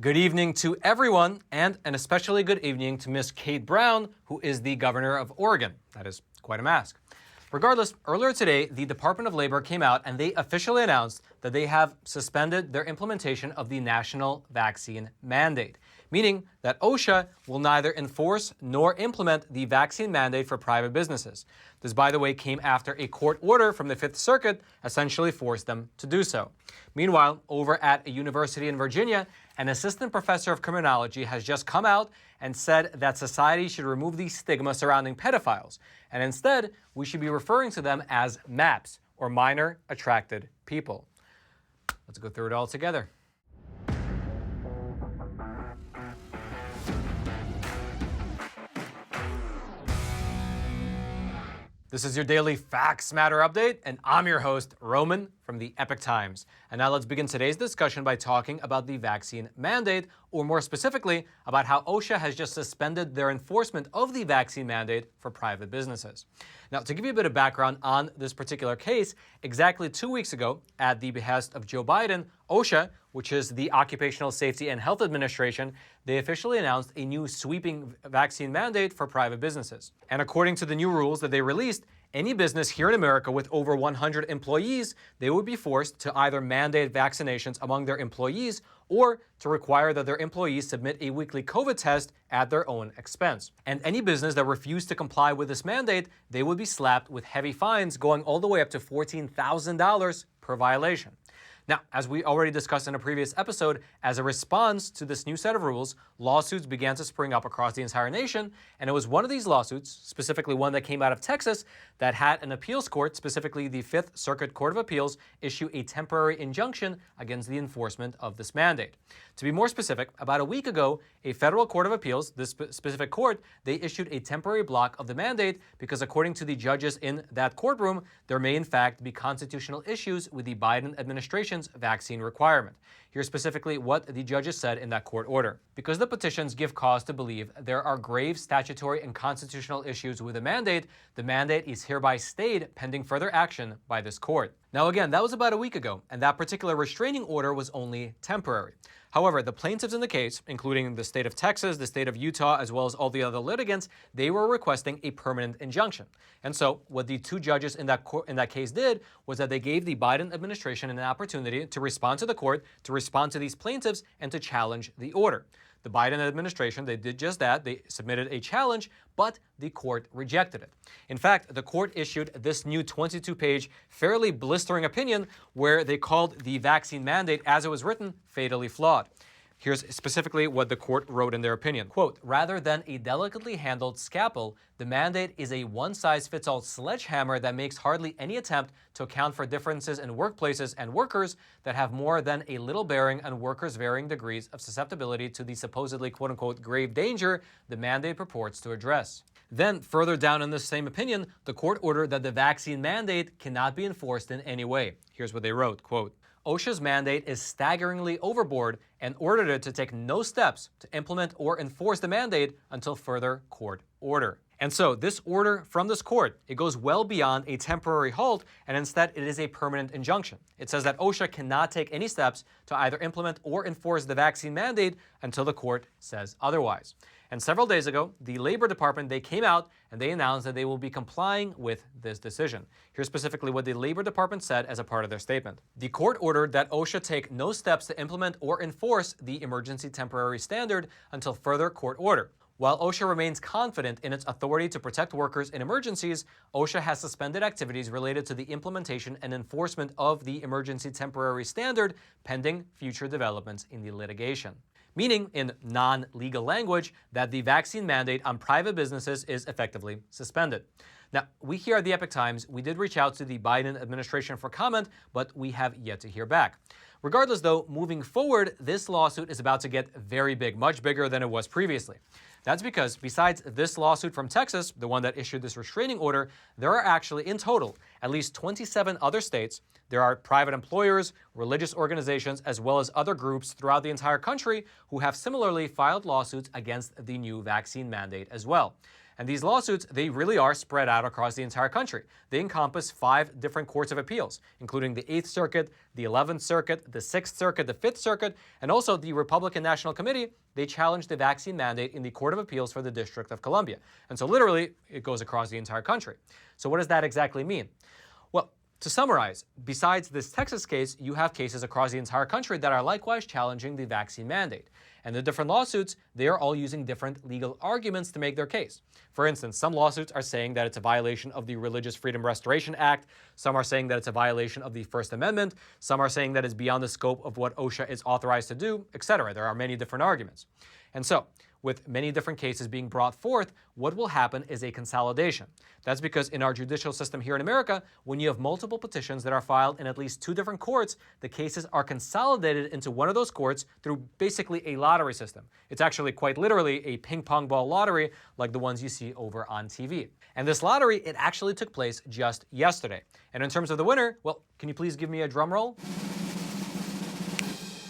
Good evening to everyone, and an especially good evening to Miss Kate Brown, who is the governor of Oregon. That is quite a mask. Regardless, earlier today, the Department of Labor came out and they officially announced that they have suspended their implementation of the national vaccine mandate, meaning that OSHA will neither enforce nor implement the vaccine mandate for private businesses. This, by the way, came after a court order from the Fifth Circuit essentially forced them to do so. Meanwhile, over at a university in Virginia, an assistant professor of criminology has just come out and said that society should remove the stigma surrounding pedophiles, and instead, we should be referring to them as MAPs, or minor attracted people. Let's go through it all together. This is your daily Facts Matter update, and I'm your host, Roman, from the Epoch Times. And now let's begin today's discussion by talking about the vaccine mandate, or more specifically, about how OSHA has just suspended their enforcement of the vaccine mandate for private businesses. Now, to give you a bit of background on this particular case, exactly 2 weeks ago, at the behest of Joe Biden, OSHA, which is the Occupational Safety and Health Administration, they officially announced a new sweeping vaccine mandate for private businesses. And according to the new rules that they released, any business here in America with over 100 employees, they would be forced to either mandate vaccinations among their employees or to require that their employees submit a weekly COVID test at their own expense. And any business that refused to comply with this mandate, they would be slapped with heavy fines going all the way up to $14,000 per violation. Now, as we already discussed in a previous episode, as a response to this new set of rules, lawsuits began to spring up across the entire nation, and it was one of these lawsuits, specifically one that came out of Texas, that had an appeals court, specifically the Fifth Circuit Court of Appeals, issue a temporary injunction against the enforcement of this mandate. To be more specific, about a week ago, a federal court of appeals, this specific court, they issued a temporary block of the mandate because according to the judges in that courtroom, there may in fact be constitutional issues with the Biden administration's vaccine requirement. Here's specifically what the judges said in that court order. Because the petitions give cause to believe there are grave statutory and constitutional issues with the mandate is hereby stayed pending further action by this court. Now again, that was about a week ago, and that particular restraining order was only temporary. However, the plaintiffs in the case, including the state of Texas, the state of Utah, as well as all the other litigants, they were requesting a permanent injunction. And so what the two judges in that case did was that they gave the Biden administration an opportunity to respond to the court, to respond to these plaintiffs, and to challenge the order. The Biden administration, they did just that. They submitted a challenge, but the court rejected it. In fact, the court issued this new 22-page, fairly blistering opinion where they called the vaccine mandate, as it was written, fatally flawed. Here's specifically what the court wrote in their opinion. Quote, rather than a delicately handled scalpel, the mandate is a one-size-fits-all sledgehammer that makes hardly any attempt to account for differences in workplaces and workers that have more than a little bearing on workers' varying degrees of susceptibility to the supposedly quote-unquote grave danger the mandate purports to address. Then, further down in this same opinion, the court ordered that the vaccine mandate cannot be enforced in any way. Here's what they wrote, quote, OSHA's mandate is staggeringly overboard and ordered it to take no steps to implement or enforce the mandate until further court order. And so this order from this court, it goes well beyond a temporary halt, and instead it is a permanent injunction. It says that OSHA cannot take any steps to either implement or enforce the vaccine mandate until the court says otherwise. And several days ago, the Labor Department, they came out and they announced that they will be complying with this decision. Here's specifically what the Labor Department said as a part of their statement. The court ordered that OSHA take no steps to implement or enforce the emergency temporary standard until further court order. While OSHA remains confident in its authority to protect workers in emergencies, OSHA has suspended activities related to the implementation and enforcement of the emergency temporary standard pending future developments in the litigation. Meaning, in non-legal language, that the vaccine mandate on private businesses is effectively suspended. Now, we here at the Epoch Times, we did reach out to the Biden administration for comment, but we have yet to hear back. Regardless, though, moving forward, this lawsuit is about to get very big, much bigger than it was previously. That's because besides this lawsuit from Texas, the one that issued this restraining order, there are actually in total at least 27 other states. There are private employers, religious organizations, as well as other groups throughout the entire country who have similarly filed lawsuits against the new vaccine mandate as well. And these lawsuits, they really are spread out across the entire country. They encompass 5 different courts of appeals, including the 8th Circuit, the 11th Circuit, the 6th Circuit, the 5th Circuit, and also the Republican National Committee. They challenged the vaccine mandate in the Court of Appeals for the District of Columbia. And so literally, it goes across the entire country. So what does that exactly mean? Well, to summarize, besides this Texas case, you have cases across the entire country that are likewise challenging the vaccine mandate. And the different lawsuits, they are all using different legal arguments to make their case. For instance, some lawsuits are saying that it's a violation of the Religious Freedom Restoration Act. Some are saying that it's a violation of the First Amendment. Some are saying that it's beyond the scope of what OSHA is authorized to do, etc. There are many different arguments. And so, with many different cases being brought forth, what will happen is a consolidation. That's because in our judicial system here in America, when you have multiple petitions that are filed in at least 2 different courts, the cases are consolidated into one of those courts through basically a lottery system. It's actually quite literally a ping pong ball lottery like the ones you see over on TV. And this lottery, it actually took place just yesterday. And in terms of the winner, well, can you please give me a drum roll?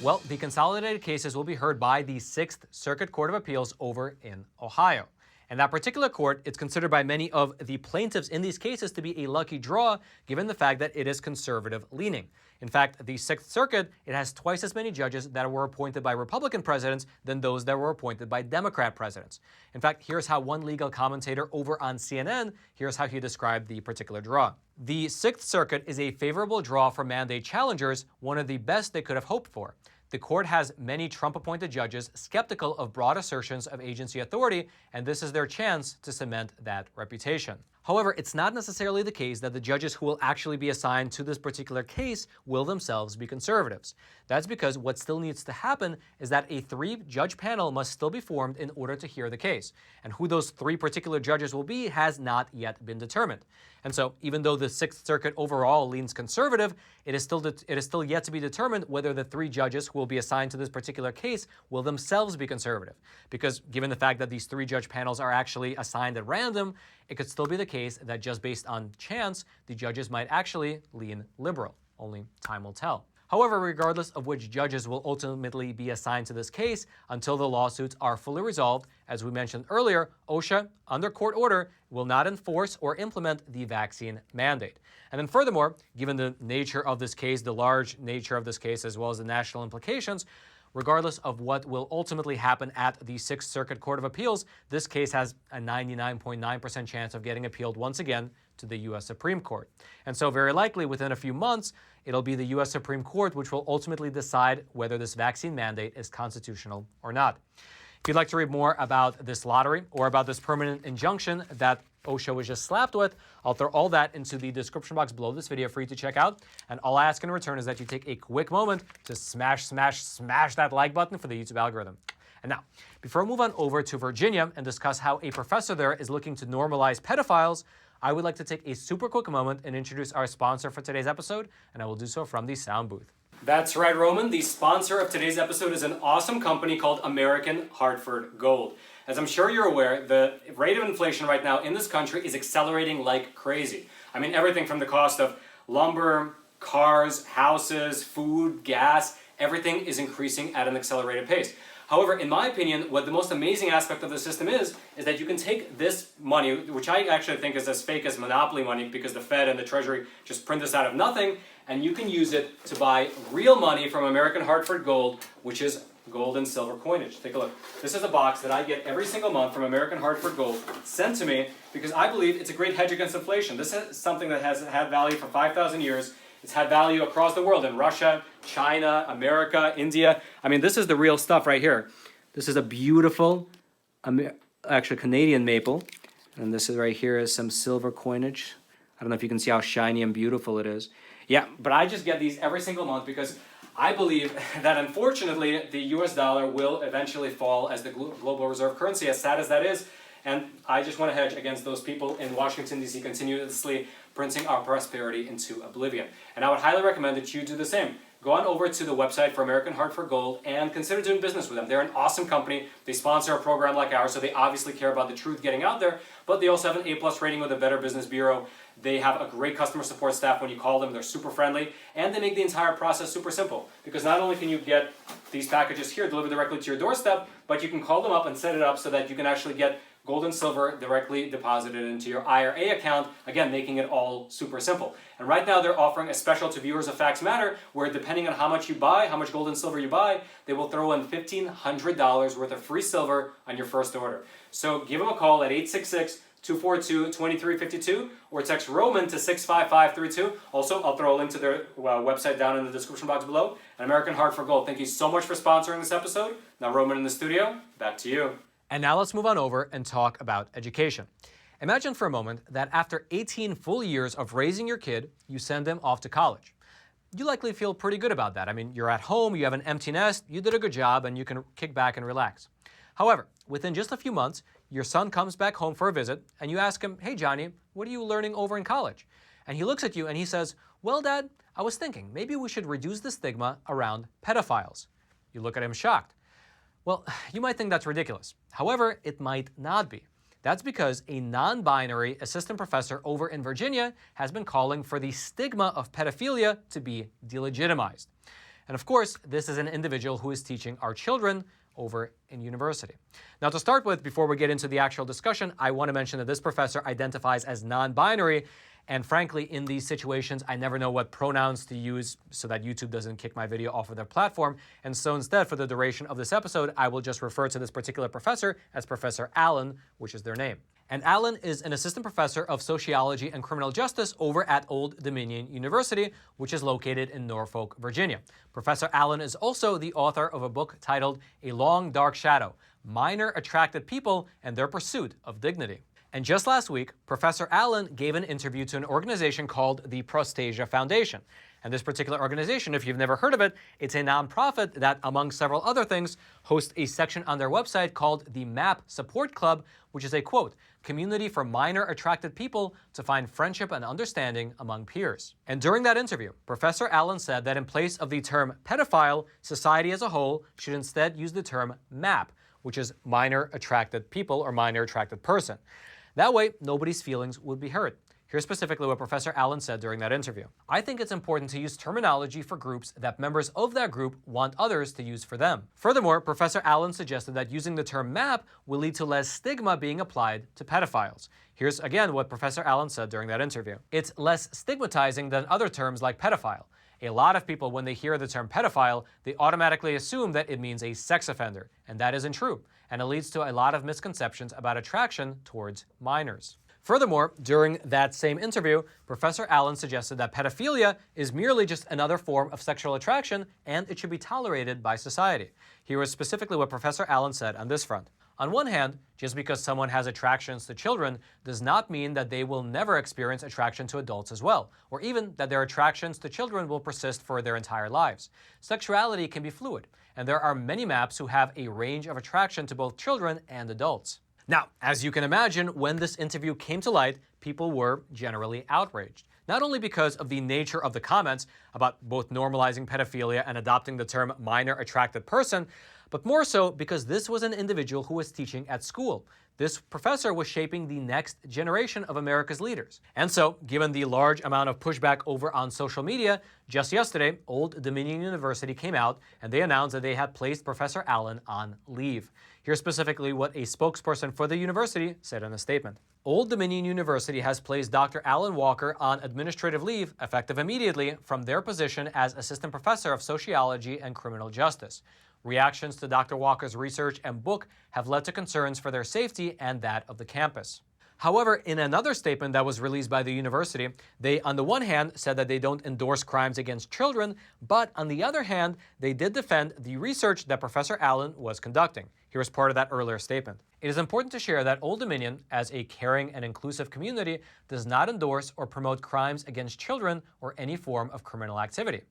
Well, the consolidated cases will be heard by the 6th Circuit Court of Appeals over in Ohio. And that particular court, it's considered by many of the plaintiffs in these cases to be a lucky draw, given the fact that it is conservative leaning. In fact, the 6th Circuit, it has twice as many judges that were appointed by Republican presidents than those that were appointed by Democrat presidents. In fact, here's how one legal commentator over on CNN, here's how he described the particular draw. The 6th Circuit is a favorable draw for mandate challengers, one of the best they could have hoped for. The court has many Trump-appointed judges skeptical of broad assertions of agency authority, and this is their chance to cement that reputation. However, it's not necessarily the case that the judges who will actually be assigned to this particular case will themselves be conservatives. That's because what still needs to happen is that a 3-judge panel must still be formed in order to hear the case. And who those 3 particular judges will be has not yet been determined. And so, even though the 6th Circuit overall leans conservative, it is still yet to be determined whether the 3 judges who will be assigned to this particular case will themselves be conservative. Because given the fact that these 3-judge panels are actually assigned at random, it could still be the case that just based on chance, the judges might actually lean liberal. Only time will tell. However, regardless of which judges will ultimately be assigned to this case, until the lawsuits are fully resolved, as we mentioned earlier, OSHA, under court order, will not enforce or implement the vaccine mandate. And then furthermore, given the nature of this case, the large nature of this case, as well as the national implications, regardless of what will ultimately happen at the 6th Circuit Court of Appeals, this case has a 99.9% chance of getting appealed once again to the U.S. Supreme Court. And so very likely within a few months, it'll be the U.S. Supreme Court which will ultimately decide whether this vaccine mandate is constitutional or not. If you'd like to read more about this lottery or about this permanent injunction that OSHA was just slapped with, I'll throw all that into the description box below this video for you to check out. And all I ask in return is that you take a quick moment to smash that like button for the YouTube algorithm. And now, before I move on over to Virginia and discuss how a professor there is looking to normalize pedophiles, I would like to take a super quick moment and introduce our sponsor for today's episode, and I will do so from the sound booth. That's right, Roman. The sponsor of today's episode is an awesome company called American Hartford Gold. As I'm sure you're aware, the rate of inflation right now in this country is accelerating like crazy. I mean, everything from the cost of lumber, cars, houses, food, gas, everything is increasing at an accelerated pace. However, in my opinion, what the most amazing aspect of the system is that you can take this money, which I actually think is as fake as monopoly money because the Fed and the Treasury just print this out of nothing, and you can use it to buy real money from American Hartford Gold, which is gold and silver coinage. Take a look. This is a box that I get every single month from American Hartford Gold sent to me because I believe it's a great hedge against inflation. This is something that has had value for 5,000 years. It's had value across the world in Russia, China, America, India. I mean, this is the real stuff right here. This is a beautiful, actually Canadian maple. And this is right here is some silver coinage. I don't know if you can see how shiny and beautiful it is. Yeah, but I just get these every single month because I believe that unfortunately the US dollar will eventually fall as the global reserve currency, as sad as that is. And I just want to hedge against those people in Washington, D.C. continuously printing our prosperity into oblivion. And I would highly recommend that you do the same. Go on over to the website for American Hartford Gold and consider doing business with them. They're an awesome company. They sponsor a program like ours, so they obviously care about the truth getting out there, but they also have an A+ rating with the Better Business Bureau. They have a great customer support staff when you call them. They're super friendly, and they make the entire process super simple. Because not only can you get these packages here delivered directly to your doorstep, but you can call them up and set it up so that you can actually get gold and silver directly deposited into your IRA account, again, making it all super simple. And right now they're offering a special to viewers of Facts Matter, where depending on how much you buy, how much gold and silver you buy, they will throw in $1,500 worth of free silver on your first order. So give them a call at 866-242-2352 or text Roman to 65532. Also, I'll throw a link to their website down in the description box below. And American Hartford Gold, thank you so much for sponsoring this episode. Now, Roman in the studio, back to you. And now let's move on over and talk about education. Imagine for a moment that after 18 full years of raising your kid, you send them off to college. You likely feel pretty good about that. I mean, you're at home, you have an empty nest, you did a good job, and you can kick back and relax. However, within just a few months, your son comes back home for a visit, and you ask him, "Hey, Johnny, what are you learning over in college?" And he looks at you and he says, "Well, Dad, I was thinking maybe we should reduce the stigma around pedophiles." You look at him shocked. Well, you might think that's ridiculous. However, it might not be. That's because a non-binary assistant professor over in Virginia has been calling for the stigma of pedophilia to be delegitimized. And of course, this is an individual who is teaching our children over in university. Now, to start with, before we get into the actual discussion, I want to mention that this professor identifies as non-binary. And frankly, in these situations, I never know what pronouns to use so that YouTube doesn't kick my video off of their platform. And so instead, for the duration of this episode, I will just refer to this particular professor as Professor Allen, which is their name. And Allen is an assistant professor of sociology and criminal justice over at Old Dominion University, which is located in Norfolk, Virginia. Professor Allen is also the author of a book titled A Long Dark Shadow: Minor Attracted People and Their Pursuit of Dignity. And just last week, Professor Allen gave an interview to an organization called the Prostasia Foundation. And this particular organization, if you've never heard of it, it's a nonprofit that, among several other things, hosts a section on their website called the MAP Support Club, which is a, quote, community for minor attracted people to find friendship and understanding among peers. And during that interview, Professor Allen said that in place of the term pedophile, society as a whole should instead use the term MAP, which is minor attracted people or minor attracted person. That way, nobody's feelings would be hurt. Here's specifically what Professor Allen said during that interview. "I think it's important to use terminology for groups that members of that group want others to use for them." Furthermore, Professor Allen suggested that using the term MAP will lead to less stigma being applied to pedophiles. Here's again what Professor Allen said during that interview. "It's less stigmatizing than other terms like pedophile. A lot of people, when they hear the term pedophile, they automatically assume that it means a sex offender, and that isn't true, and it leads to a lot of misconceptions about attraction towards minors." Furthermore, during that same interview, Professor Allen suggested that pedophilia is merely just another form of sexual attraction and it should be tolerated by society. Here is specifically what Professor Allen said on this front. "On one hand, just because someone has attractions to children does not mean that they will never experience attraction to adults as well, or even that their attractions to children will persist for their entire lives. Sexuality can be fluid, and there are many MAPs who have a range of attraction to both children and adults." Now, as you can imagine, when this interview came to light, people were generally outraged. Not only because of the nature of the comments about both normalizing pedophilia and adopting the term minor attracted person, but more so because this was an individual who was teaching at school. This professor was shaping the next generation of America's leaders. And so, given the large amount of pushback over on social media, just yesterday, Old Dominion University came out and they announced that they had placed Professor Allen on leave. Here's specifically what a spokesperson for the university said in a statement. "Old Dominion University has placed Dr. Alan Walker on administrative leave, effective immediately, from their position as Assistant Professor of Sociology and Criminal Justice. Reactions to Dr. Walker's research and book have led to concerns for their safety and that of the campus." However, in another statement that was released by the university, they, on the one hand, said that they don't endorse crimes against children, but on the other hand, they did defend the research that Professor Allen was conducting. Here's part of that earlier statement. "It is important to share that Old Dominion, as a caring and inclusive community, does not endorse or promote crimes against children or any form of criminal activity.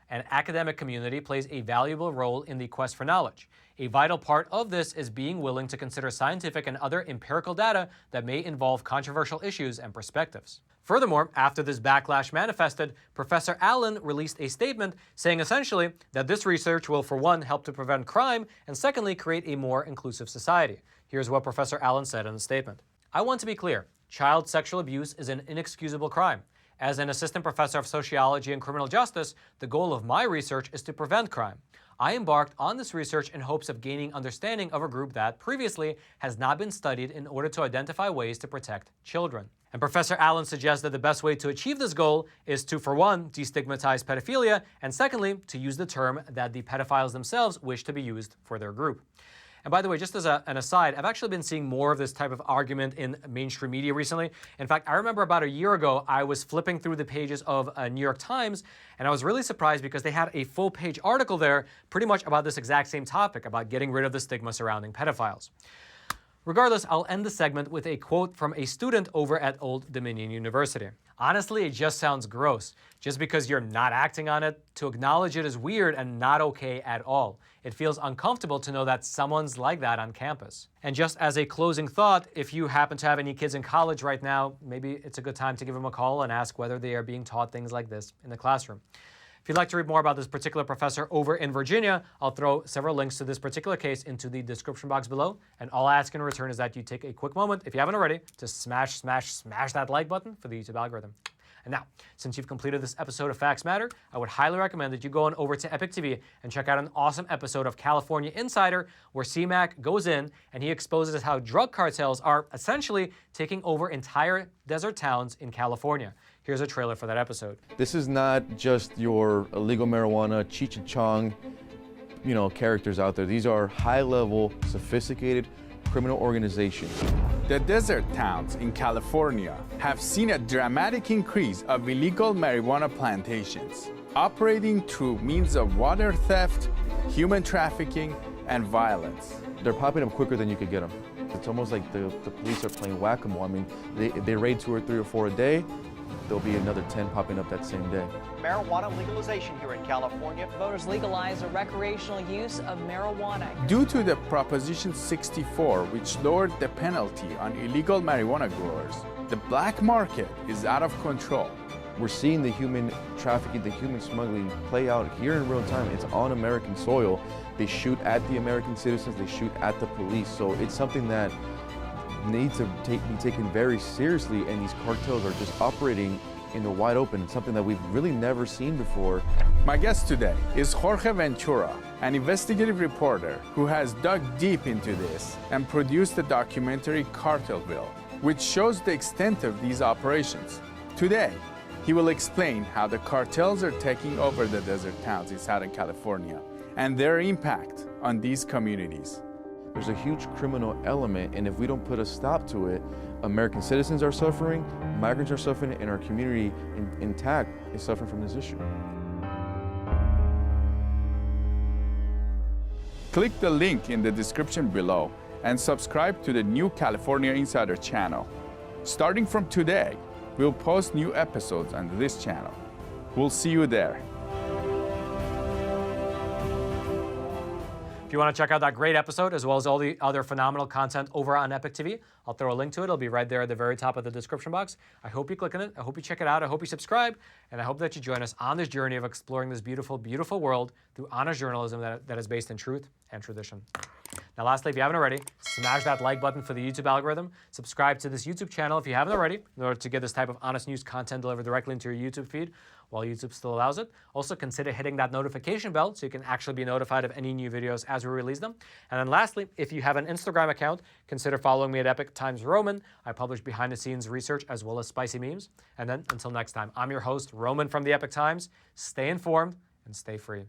An academic community plays a valuable role in the quest for knowledge. A vital part of this is being willing to consider scientific and other empirical data that may involve controversial issues and perspectives." Furthermore, after this backlash manifested, Professor Allen released a statement saying essentially that this research will, for one, help to prevent crime, and secondly, create a more inclusive society. Here's what Professor Allen said in the statement. "I want to be clear. Child sexual abuse is an inexcusable crime. As an assistant professor of sociology and criminal justice, the goal of my research is to prevent crime. I embarked on this research in hopes of gaining understanding of a group that previously has not been studied in order to identify ways to protect children. And Professor Allen suggests that the best way to achieve this goal is to, for one, destigmatize pedophilia, and secondly, to use the term that the pedophiles themselves wish to be used for their group. And by the way, just as an aside, I've actually been seeing more of this type of argument in mainstream media recently. In fact, I remember about a year ago, I was flipping through the pages of New York Times, and I was really surprised because they had a full-page article there pretty much about this exact same topic, about getting rid of the stigma surrounding pedophiles. Regardless, I'll end the segment with a quote from a student over at Old Dominion University. Honestly, it just sounds gross. Just because you're not acting on it, to acknowledge it is weird and not okay at all. It feels uncomfortable to know that someone's like that on campus. And just as a closing thought, if you happen to have any kids in college right now, maybe it's a good time to give them a call and ask whether they are being taught things like this in the classroom. If you'd like to read more about this particular professor over in Virginia, I'll throw several links to this particular case into the description box below. And all I ask in return is that you take a quick moment, if you haven't already, to smash that like button for the YouTube algorithm. And now, since you've completed this episode of Facts Matter, I would highly recommend that you go on over to Epoch TV and check out an awesome episode of California Insider, where C-Mac goes in and he exposes how drug cartels are essentially taking over entire desert towns in California. Here's a trailer for that episode. This is not just your illegal marijuana, Cheech and Chong, characters out there. These are high-level, sophisticated criminal organizations. The desert towns in California have seen a dramatic increase of illegal marijuana plantations, operating through means of water theft, human trafficking, and violence. They're popping up quicker than you could get them. It's almost like the police are playing whack-a-mole. I mean, they raid 2 or 3 or 4 a day. There'll be another 10 popping up that same day. Marijuana legalization here in California. Voters legalize the recreational use of marijuana. Due to the Proposition 64, which lowered the penalty on illegal marijuana growers, the black market is out of control. We're seeing the human trafficking, the human smuggling play out here in real time. It's on American soil. They shoot at the American citizens, they shoot at the police. So it's something that needs to be taken very seriously, and these cartels are just operating in the wide open. It's something that we've really never seen before. My guest today is Jorge Ventura, an investigative reporter who has dug deep into this and produced the documentary Cartelville, which shows the extent of these operations. Today, he will explain how the cartels are taking over the desert towns in Southern California and their impact on these communities. There's a huge criminal element, and if we don't put a stop to it, American citizens are suffering, migrants are suffering, and our community intact is suffering from this issue. Click the link in the description below and subscribe to the new California Insider channel. Starting from today, we'll post new episodes on this channel. We'll see you there. If you want to check out that great episode, as well as all the other phenomenal content over on Epoch TV, I'll throw a link to it. It'll be right there at the very top of the description box. I hope you click on it. I hope you check it out. I hope you subscribe. And I hope that you join us on this journey of exploring this beautiful, beautiful world through honest journalism that is based in truth and tradition. Now, lastly, if you haven't already, smash that like button for the YouTube algorithm. Subscribe to this YouTube channel if you haven't already, in order to get this type of honest news content delivered directly into your YouTube feed while YouTube still allows it. Also, consider hitting that notification bell so you can actually be notified of any new videos as we release them. And then lastly, if you have an Instagram account, consider following me at Epoch Times Roman. I publish behind-the-scenes research as well as spicy memes. And then, until next time, I'm your host, Roman from the Epoch Times. Stay informed and stay free.